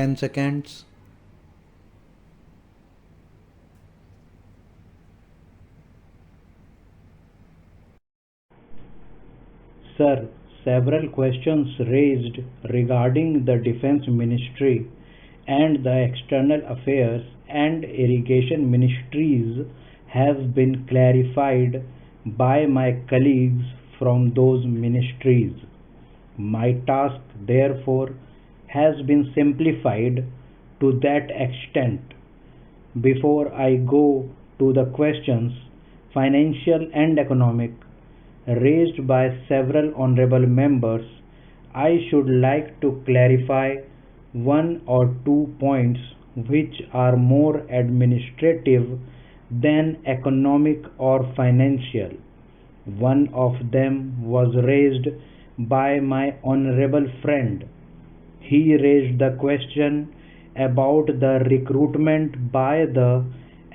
10 seconds. Sir, several questions raised regarding the Defense Ministry and the External Affairs and Irrigation Ministries have been clarified by my colleagues from those ministries. My task, therefore, has been simplified to that extent. Before I go to the questions, financial and economic, raised by several honorable members, I should like to clarify one or two points which are more administrative than economic or financial. One of them was raised by my honorable friend. He raised the question about the recruitment by the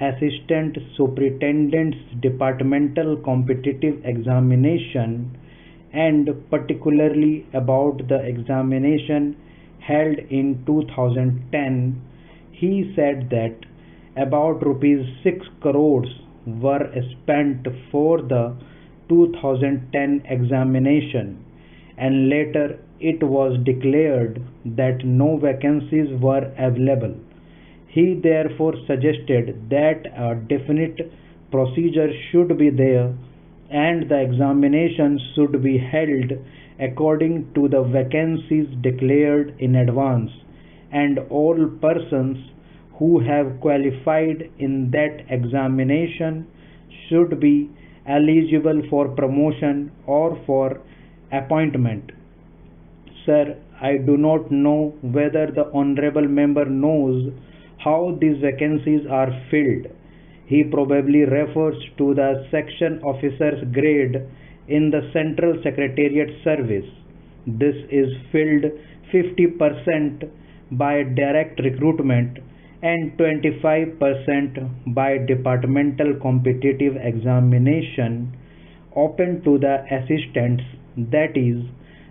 Assistant Superintendent's Departmental Competitive Examination and particularly about the examination held in 2010. He said that about rupees 6 crores were spent for the 2010 examination, and later it was declared that no vacancies were available. He therefore suggested that a definite procedure should be there and the examination should be held according to the vacancies declared in advance, and all persons who have qualified in that examination should be eligible for promotion or for appointment. Sir, I do not know whether the honorable member knows how these vacancies are filled. He probably refers to the section officer's grade in the Central Secretariat Service. This is filled 50% by direct recruitment and 25% by departmental competitive examination open to the assistants, that is,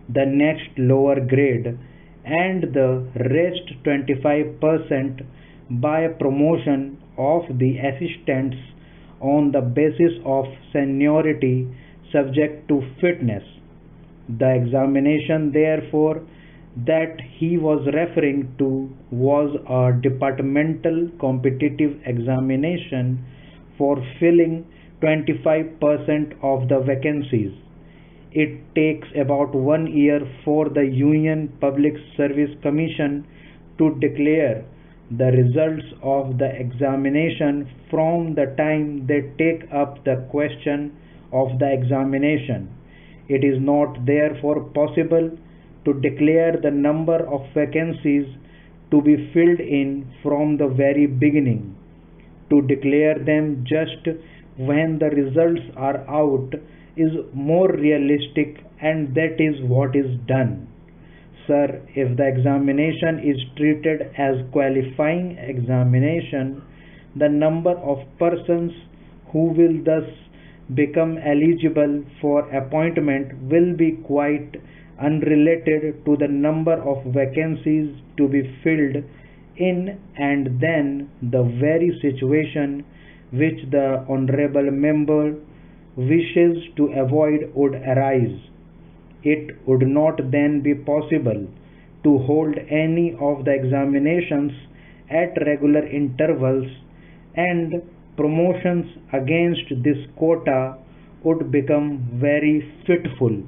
the next lower grade, and the rest 25% by promotion of the assistants on the basis of seniority subject to fitness. The examination, therefore, that he was referring to was a departmental competitive examination for filling 25% of the vacancies. It takes about 1 year for the Union Public Service Commission to declare the results of the examination from the time they take up the question of the examination. It is not therefore possible to declare the number of vacancies to be filled in from the very beginning. To declare them just when the results are out is more realistic, and that is what is done. Sir, if the examination is treated as qualifying examination, the number of persons who will thus become eligible for appointment will be quite unrelated to the number of vacancies to be filled in, and then the very situation which the honorable member wishes to avoid would arise. It would not then be possible to hold any of the examinations at regular intervals, and promotions against this quota would become very fitful.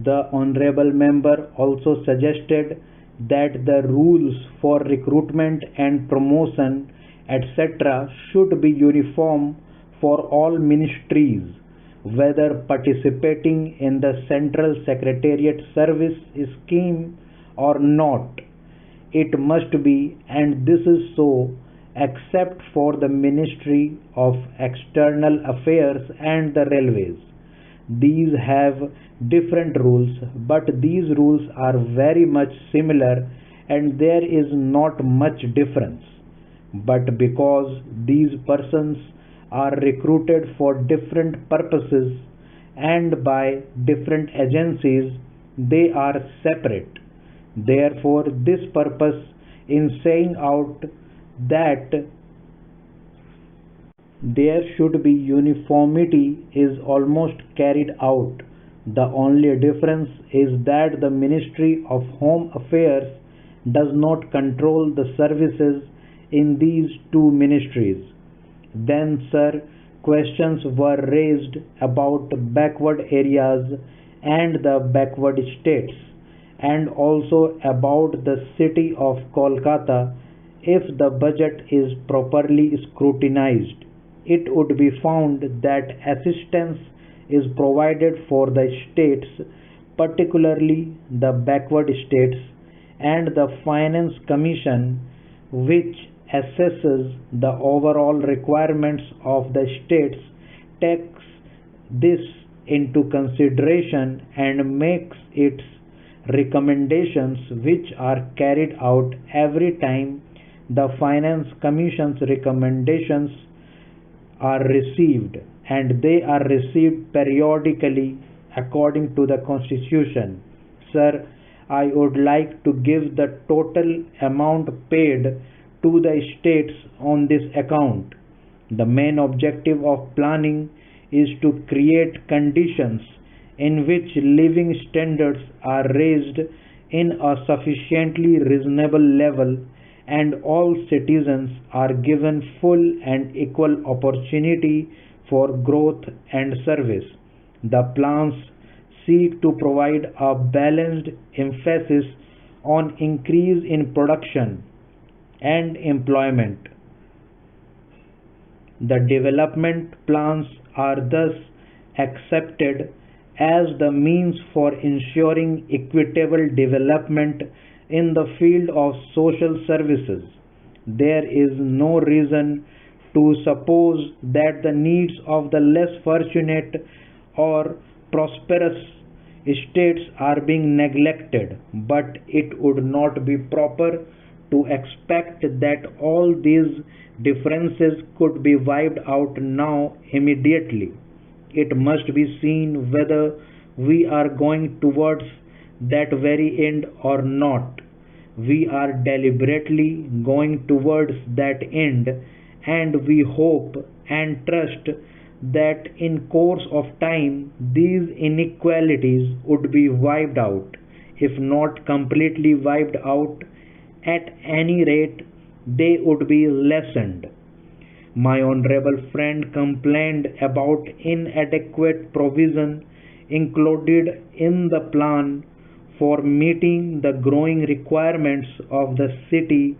The honorable member also suggested that the rules for recruitment and promotion, etc., should be uniform for all ministries, whether participating in the Central Secretariat Service scheme or not. It must be, and this is so, except for the Ministry of External Affairs and the Railways. These have different rules, but these rules are very much similar and there is not much difference. But because these persons are recruited for different purposes and by different agencies, they are separate. Therefore, this purpose in saying out that there should be uniformity is almost carried out. The only difference is that the Ministry of Home Affairs does not control the services in these two ministries. Then, sir, questions were raised about backward areas and the backward states, and also about the city of Kolkata. If the budget is properly scrutinized, it would be found that assistance is provided for the states, particularly the backward states, and the Finance Commission, which assesses the overall requirements of the states, takes this into consideration and makes its recommendations, which are carried out every time the Finance Commission's recommendations are received, and they are received periodically according to the Constitution. Sir, I would like to give the total amount paid to the states on this account. The main objective of planning is to create conditions in which living standards are raised in a sufficiently reasonable level and all citizens are given full and equal opportunity for growth and service. The plans seek to provide a balanced emphasis on increase in production and employment. The development plans are thus accepted as the means for ensuring equitable development in the field of social services. There is no reason to suppose that the needs of the less fortunate or prosperous states are being neglected, but it would not be proper to expect that all these differences could be wiped out now immediately. It must be seen whether we are going towards that very end or not. We are deliberately going towards that end, and we hope and trust that in course of time these inequalities would be wiped out, if not completely wiped out, at any rate they would be lessened. My honorable friend complained about inadequate provision included in the plan for meeting the growing requirements of the city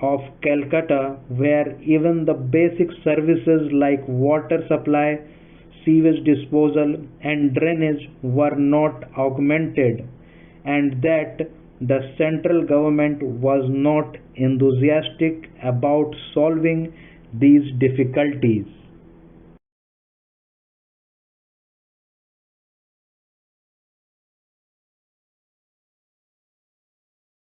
of Calcutta, where even the basic services like water supply, sewage disposal, and drainage were not augmented, and that the central government was not enthusiastic about solving these difficulties.